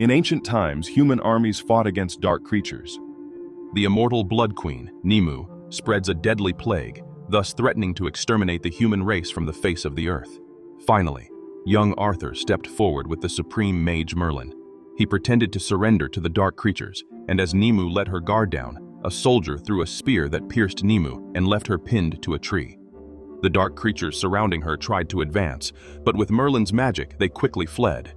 In ancient times, human armies fought against dark creatures. The immortal Blood Queen, Nimue, spreads a deadly plague, thus threatening to exterminate the human race from the face of the earth. Finally, young Arthur stepped forward with the supreme mage Merlin. He pretended to surrender to the dark creatures, and as Nimue let her guard down, a soldier threw a spear that pierced Nimue and left her pinned to a tree. The dark creatures surrounding her tried to advance, but with Merlin's magic, they quickly fled.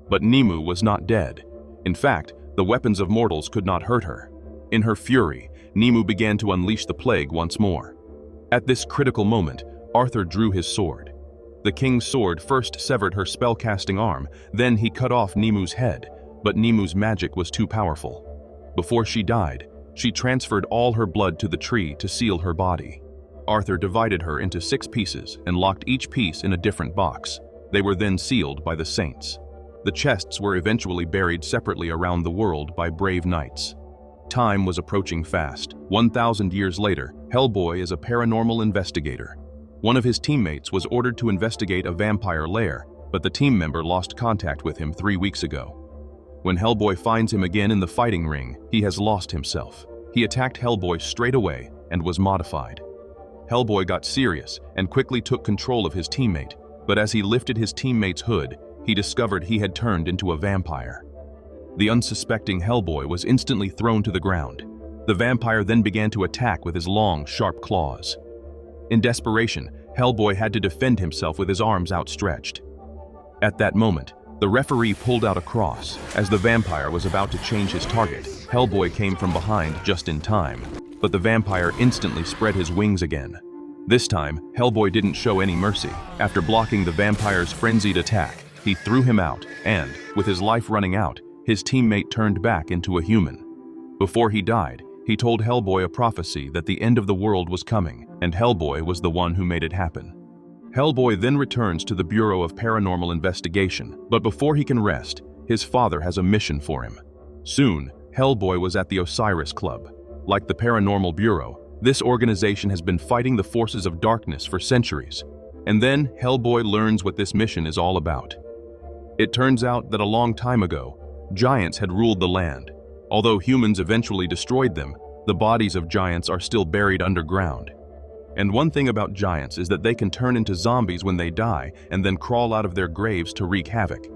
But Nimue was not dead. In fact, the weapons of mortals could not hurt her. In her fury, Nimue began to unleash the plague once more. At this critical moment, Arthur drew his sword. The king's sword first severed her spell-casting arm, then he cut off Nimue's head, but Nimue's magic was too powerful. Before she died, she transferred all her blood to the tree to seal her body. Arthur divided her into 6 pieces and locked each piece in a different box. They were then sealed by the saints. The chests were eventually buried separately around the world by brave knights. Time was approaching fast. 1,000 years later, Hellboy is a paranormal investigator. One of his teammates was ordered to investigate a vampire lair, but the team member lost contact with him 3 weeks ago. When Hellboy finds him again in the fighting ring, he has lost himself. He attacked Hellboy straight away and was modified. Hellboy got serious and quickly took control of his teammate, but as he lifted his teammate's hood, he discovered he had turned into a vampire. The unsuspecting Hellboy was instantly thrown to the ground. The vampire then began to attack with his long, sharp claws. In desperation, Hellboy had to defend himself with his arms outstretched. At that moment, the referee pulled out a cross. As the vampire was about to change his target, Hellboy came from behind just in time, but the vampire instantly spread his wings again. This time, Hellboy didn't show any mercy. After blocking the vampire's frenzied attack, he threw him out, and, with his life running out, his teammate turned back into a human. Before he died, he told Hellboy a prophecy that the end of the world was coming, and Hellboy was the one who made it happen. Hellboy then returns to the Bureau of Paranormal Investigation, but before he can rest, his father has a mission for him. Soon, Hellboy was at the Osiris Club. Like the Paranormal Bureau, this organization has been fighting the forces of darkness for centuries. And then Hellboy learns what this mission is all about. It turns out that a long time ago, giants had ruled the land. Although humans eventually destroyed them, the bodies of giants are still buried underground. And one thing about giants is that they can turn into zombies when they die and then crawl out of their graves to wreak havoc.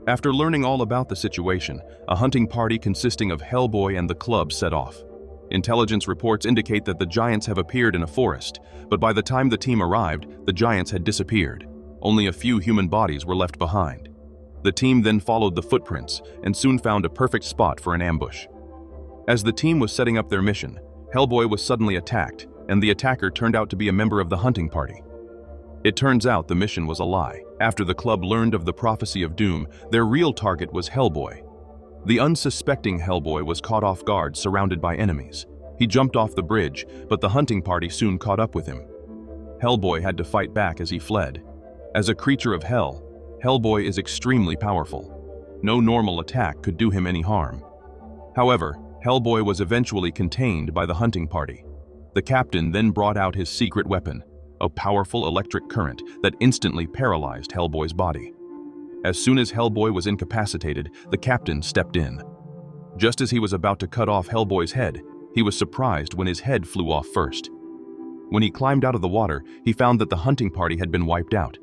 After learning all about the situation, a hunting party consisting of Hellboy and the club set off. Intelligence reports indicate that the giants have appeared in a forest, but by the time the team arrived, the giants had disappeared. Only a few human bodies were left behind. The team then followed the footprints and soon found a perfect spot for an ambush. As the team was setting up their mission, Hellboy was suddenly attacked, and the attacker turned out to be a member of the hunting party. It turns out the mission was a lie. After the club learned of the prophecy of doom, their real target was Hellboy. The unsuspecting Hellboy was caught off guard, surrounded by enemies. He jumped off the bridge, but the hunting party soon caught up with him. Hellboy had to fight back as he fled. As a creature of hell, Hellboy is extremely powerful. No normal attack could do him any harm. However, Hellboy was eventually contained by the hunting party. The captain then brought out his secret weapon, a powerful electric current that instantly paralyzed Hellboy's body. As soon as Hellboy was incapacitated, the captain stepped in. Just as he was about to cut off Hellboy's head, he was surprised when his head flew off first. When he climbed out of the water, he found that the hunting party had been wiped out.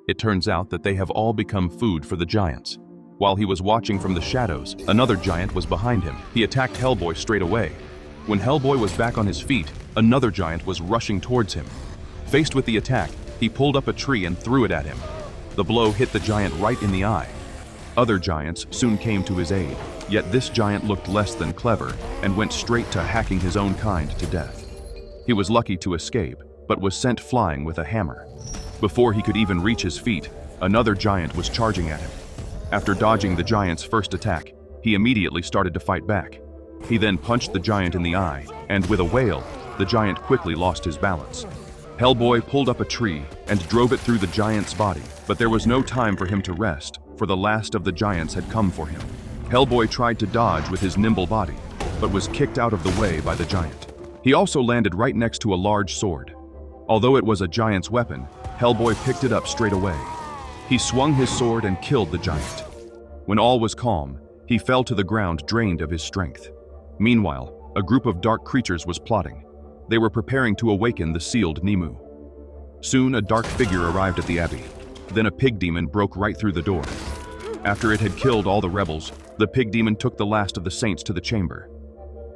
It turns out that they have all become food for the giants. While he was watching from the shadows, another giant was behind him. He attacked Hellboy straight away. When Hellboy was back on his feet, another giant was rushing towards him. Faced with the attack, he pulled up a tree and threw it at him. The blow hit the giant right in the eye. Other giants soon came to his aid, yet this giant looked less than clever and went straight to hacking his own kind to death. He was lucky to escape, but was sent flying with a hammer. Before he could even reach his feet, another giant was charging at him. After dodging the giant's first attack, he immediately started to fight back. He then punched the giant in the eye, and with a wail, the giant quickly lost his balance. Hellboy pulled up a tree and drove it through the giant's body, but there was no time for him to rest, for the last of the giants had come for him. Hellboy tried to dodge with his nimble body, but was kicked out of the way by the giant. He also landed right next to a large sword. Although it was a giant's weapon, Hellboy picked it up straight away. He swung his sword and killed the giant. When all was calm, he fell to the ground drained of his strength. Meanwhile, a group of dark creatures was plotting. They were preparing to awaken the sealed Nimue. Soon a dark figure arrived at the abbey. Then a pig demon broke right through the door. After it had killed all the rebels, the pig demon took the last of the saints to the chamber.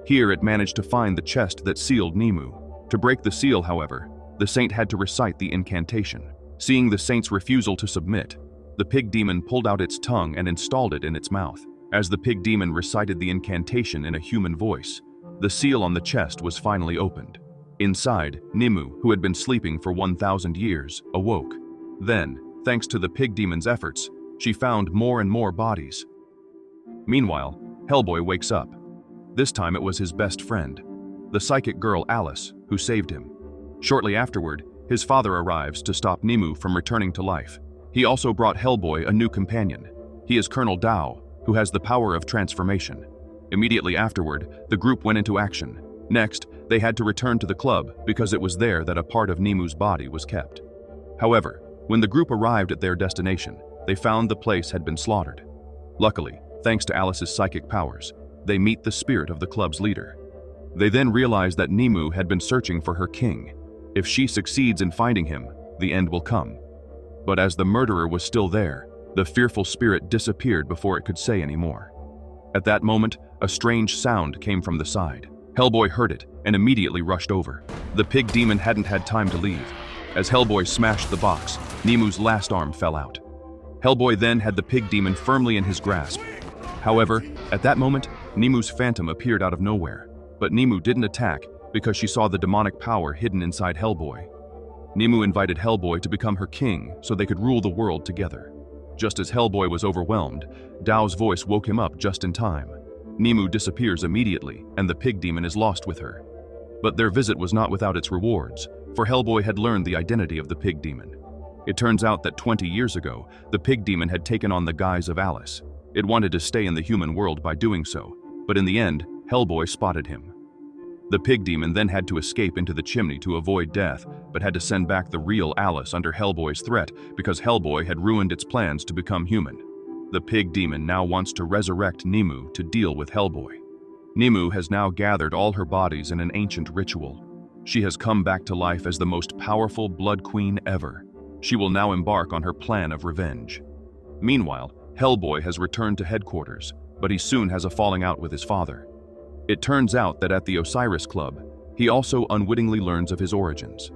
Here it managed to find the chest that sealed Nimue. To break the seal, however, the saint had to recite the incantation. Seeing the saint's refusal to submit, the pig demon pulled out its tongue and installed it in its mouth. As the pig demon recited the incantation in a human voice, the seal on the chest was finally opened. Inside, Nimue, who had been sleeping for 1,000 years, awoke. Then, thanks to the pig demon's efforts, she found more and more bodies. Meanwhile, Hellboy wakes up. This time it was his best friend, the psychic girl Alice, who saved him. Shortly afterward, his father arrives to stop Nimue from returning to life. He also brought Hellboy a new companion. He is Colonel Dao, who has the power of transformation. Immediately afterward, the group went into action. Next, they had to return to the club because it was there that a part of Nimue's body was kept. However, when the group arrived at their destination, they found the place had been slaughtered. Luckily, thanks to Alice's psychic powers, they meet the spirit of the club's leader. They then realize that Nimue had been searching for her king. If she succeeds in finding him, the end will come. But as the murderer was still there, the fearful spirit disappeared before it could say any more. At that moment, a strange sound came from the side. Hellboy heard it and immediately rushed over. The pig demon hadn't had time to leave. As Hellboy smashed the box, Nimue's last arm fell out. Hellboy then had the pig demon firmly in his grasp. However, at that moment, Nimue's phantom appeared out of nowhere. But Nimue didn't attack because she saw the demonic power hidden inside Hellboy. Nimue invited Hellboy to become her king so they could rule the world together. Just as Hellboy was overwhelmed, Dao's voice woke him up just in time. Nimue disappears immediately, and the pig demon is lost with her. But their visit was not without its rewards, for Hellboy had learned the identity of the pig demon. It turns out that 20 years ago, the pig demon had taken on the guise of Alice. It wanted to stay in the human world by doing so, but in the end, Hellboy spotted him. The pig demon then had to escape into the chimney to avoid death, but had to send back the real Alice under Hellboy's threat because Hellboy had ruined its plans to become human. The pig demon now wants to resurrect Nimue to deal with Hellboy. Nimue has now gathered all her bodies in an ancient ritual. She has come back to life as the most powerful Blood Queen ever. She will now embark on her plan of revenge. Meanwhile, Hellboy has returned to headquarters, but he soon has a falling out with his father. It turns out that at the Osiris Club, he also unwittingly learns of his origins.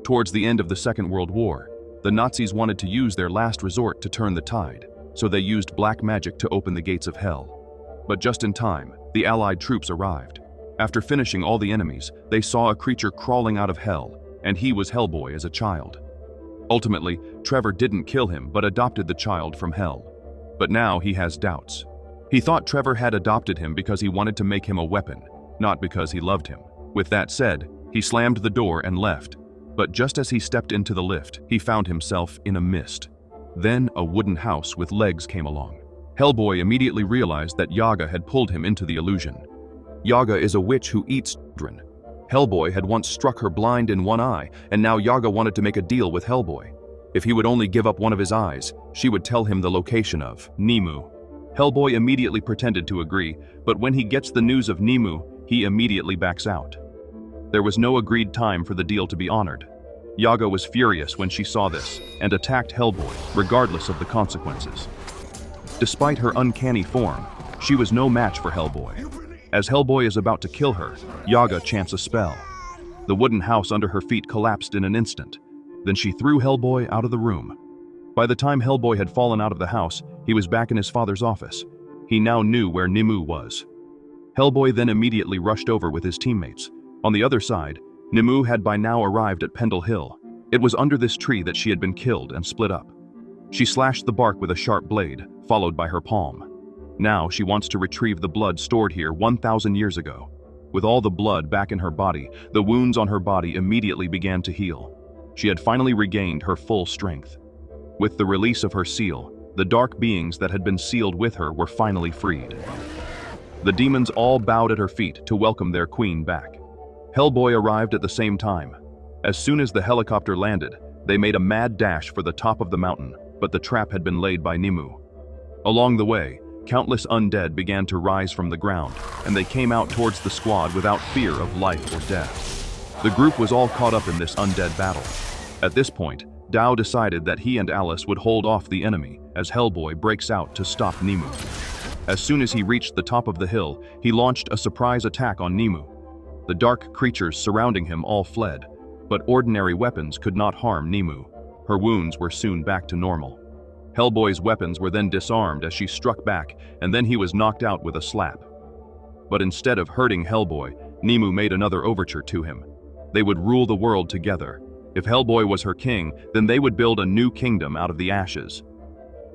Towards the end of the Second World War, the Nazis wanted to use their last resort to turn the tide, so they used black magic to open the gates of hell. But just in time, the Allied troops arrived. After finishing all the enemies, they saw a creature crawling out of hell, and he was Hellboy as a child. Ultimately, Trevor didn't kill him but adopted the child from hell. But now he has doubts. He thought Trevor had adopted him because he wanted to make him a weapon, not because he loved him. With that said, he slammed the door and left. But just as he stepped into the lift, he found himself in a mist. Then a wooden house with legs came along. Hellboy immediately realized that Yaga had pulled him into the illusion. Yaga is a witch who eats children. Hellboy had once struck her blind in one eye, and now Yaga wanted to make a deal with Hellboy. If he would only give up one of his eyes, she would tell him the location of Nimue. Hellboy immediately pretended to agree, but when he gets the news of Nimue, he immediately backs out. There was no agreed time for the deal to be honored. Yaga was furious when she saw this and attacked Hellboy, regardless of the consequences. Despite her uncanny form, she was no match for Hellboy. As Hellboy is about to kill her, Yaga chants a spell. The wooden house under her feet collapsed in an instant. Then she threw Hellboy out of the room. By the time Hellboy had fallen out of the house, he was back in his father's office. He now knew where Nimue was. Hellboy then immediately rushed over with his teammates. On the other side, Nimue had by now arrived at Pendle Hill. It was under this tree that she had been killed and split up. She slashed the bark with a sharp blade, followed by her palm. Now she wants to retrieve the blood stored here 1,000 years ago. With all the blood back in her body, the wounds on her body immediately began to heal. She had finally regained her full strength. With the release of her seal, the dark beings that had been sealed with her were finally freed. The demons all bowed at her feet to welcome their queen back. Hellboy arrived at the same time. As soon as the helicopter landed, they made a mad dash for the top of the mountain, but the trap had been laid by Nimue. Along the way, Countless undead began to rise from the ground, and they came out towards the squad without fear of life or death. The group was all caught up in this undead battle. At this point, Dao decided that he and Alice would hold off the enemy as Hellboy breaks out to stop Nimue. As soon as he reached the top of the hill, he launched a surprise attack on Nimue. The dark creatures surrounding him all fled, but ordinary weapons could not harm Nimue. Her wounds were soon back to normal. Hellboy's weapons were then disarmed as she struck back, and then he was knocked out with a slap. But instead of hurting Hellboy, Nimue made another overture to him. They would rule the world together. If Hellboy was her king, then they would build a new kingdom out of the ashes.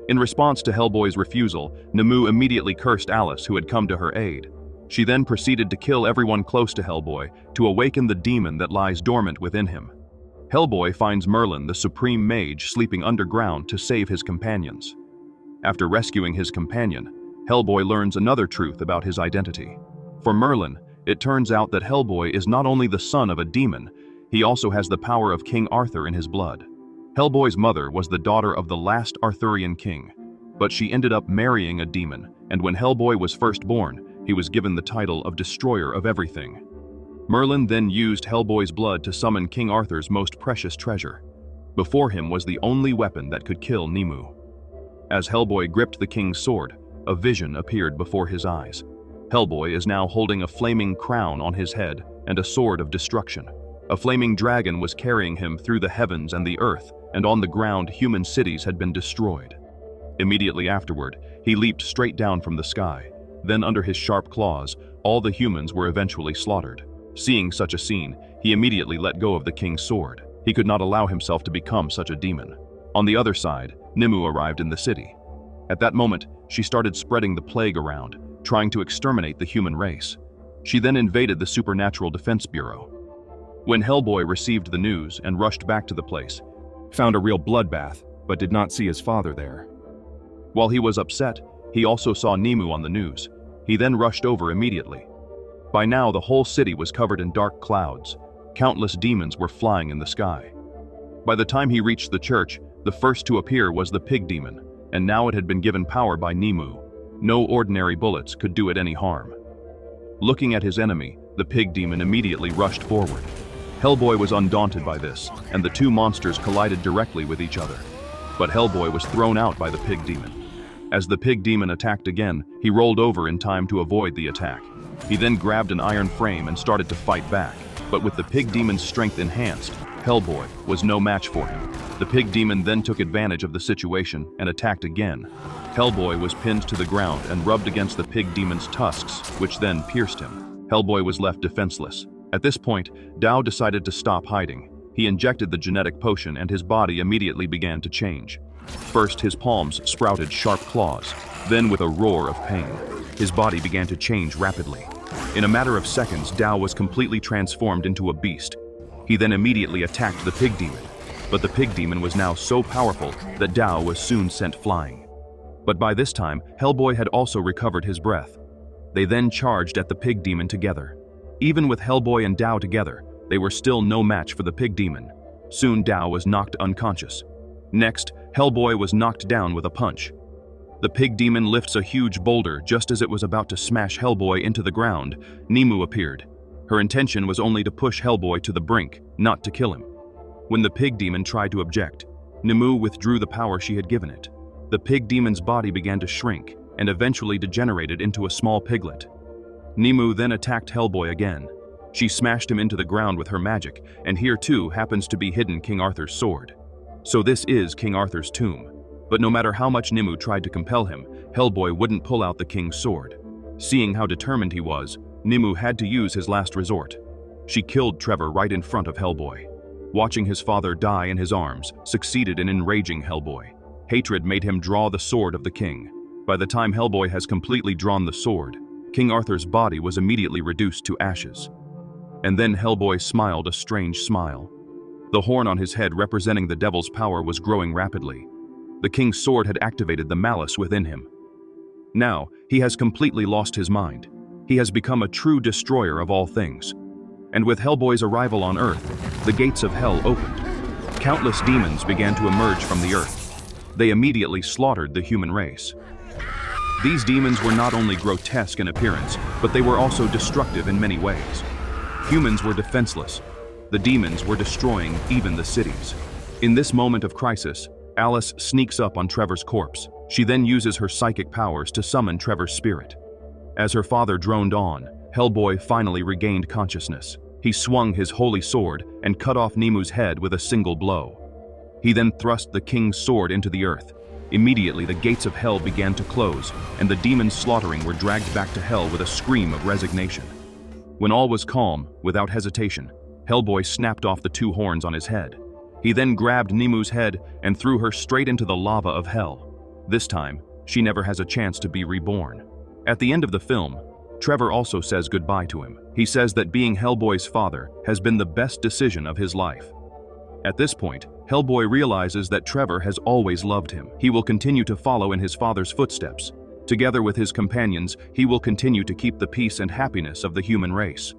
In response to Hellboy's refusal, Nimue immediately cursed Alice, who had come to her aid. She then proceeded to kill everyone close to Hellboy to awaken the demon that lies dormant within him. Hellboy finds Merlin, the supreme mage, sleeping underground to save his companions. After rescuing his companion, Hellboy learns another truth about his identity. For Merlin, it turns out that Hellboy is not only the son of a demon, he also has the power of King Arthur in his blood. Hellboy's mother was the daughter of the last Arthurian king, but she ended up marrying a demon, and when Hellboy was first born, he was given the title of Destroyer of Everything. Merlin then used Hellboy's blood to summon King Arthur's most precious treasure. Before him was the only weapon that could kill Nimue. As Hellboy gripped the king's sword, a vision appeared before his eyes. Hellboy is now holding a flaming crown on his head and a sword of destruction. A flaming dragon was carrying him through the heavens and the earth, and on the ground human cities had been destroyed. Immediately afterward, he leaped straight down from the sky. Then under his sharp claws, all the humans were eventually slaughtered. Seeing such a scene, he immediately let go of the king's sword. He could not allow himself to become such a demon. On the other side, Nimue arrived in the city. At that moment, she started spreading the plague around, trying to exterminate the human race. She then invaded the Supernatural Defense Bureau. When Hellboy received the news and rushed back to the place, found a real bloodbath, but did not see his father there. While he was upset, he also saw Nimue on the news. He then rushed over immediately. By now, the whole city was covered in dark clouds. Countless demons were flying in the sky. By the time he reached the church, the first to appear was the pig demon, and now it had been given power by Nimue. No ordinary bullets could do it any harm. Looking at his enemy, the pig demon immediately rushed forward. Hellboy was undaunted by this, and the two monsters collided directly with each other. But Hellboy was thrown out by the pig demon. As the pig demon attacked again, he rolled over in time to avoid the attack. He then grabbed an iron frame and started to fight back, but with the pig demon's strength enhanced, Hellboy was no match for him. The pig demon then took advantage of the situation and attacked again. Hellboy was pinned to the ground and rubbed against the pig demon's tusks, which then pierced him. Hellboy was left defenseless. At this point, Dao decided to stop hiding. He injected the genetic potion and his body immediately began to change. First, his palms sprouted sharp claws. Then, with a roar of pain, his body began to change rapidly. In a matter of seconds, Dao was completely transformed into a beast. He then immediately attacked the pig demon. But the pig demon was now so powerful that Dao was soon sent flying. But by this time, Hellboy had also recovered his breath. They then charged at the pig demon together. Even with Hellboy and Dao together, they were still no match for the pig demon. Soon Dao was knocked unconscious. Next, Hellboy was knocked down with a punch. The pig demon lifts a huge boulder just as it was about to smash Hellboy into the ground. Nimue appeared. Her intention was only to push Hellboy to the brink, not to kill him. When the pig demon tried to object, Nimue withdrew the power she had given it. The pig demon's body began to shrink and eventually degenerated into a small piglet. Nimue then attacked Hellboy again. She smashed him into the ground with her magic, and here too happens to be hidden King Arthur's sword. So this is King Arthur's tomb. But no matter how much Nimue tried to compel him, Hellboy wouldn't pull out the king's sword. Seeing how determined he was, Nimue had to use his last resort. She killed Trevor right in front of Hellboy. Watching his father die in his arms succeeded in enraging Hellboy. Hatred made him draw the sword of the king. By the time Hellboy has completely drawn the sword, King Arthur's body was immediately reduced to ashes. And then Hellboy smiled a strange smile. The horn on his head representing the devil's power was growing rapidly. The king's sword had activated the malice within him. Now, he has completely lost his mind. He has become a true destroyer of all things. And with Hellboy's arrival on Earth, the gates of hell opened. Countless demons began to emerge from the earth. They immediately slaughtered the human race. These demons were not only grotesque in appearance, but they were also destructive in many ways. Humans were defenseless. The demons were destroying even the cities. In this moment of crisis, Alice sneaks up on Trevor's corpse. She then uses her psychic powers to summon Trevor's spirit. As her father droned on, Hellboy finally regained consciousness. He swung his holy sword and cut off Nimue's head with a single blow. He then thrust the king's sword into the earth. Immediately, the gates of hell began to close, and the demons slaughtering were dragged back to hell with a scream of resignation. When all was calm, without hesitation, Hellboy snapped off the 2 horns on his head. He then grabbed Nimue's head and threw her straight into the lava of hell. This time, she never has a chance to be reborn. At the end of the film, Trevor also says goodbye to him. He says that being Hellboy's father has been the best decision of his life. At this point, Hellboy realizes that Trevor has always loved him. He will continue to follow in his father's footsteps. Together with his companions, he will continue to keep the peace and happiness of the human race.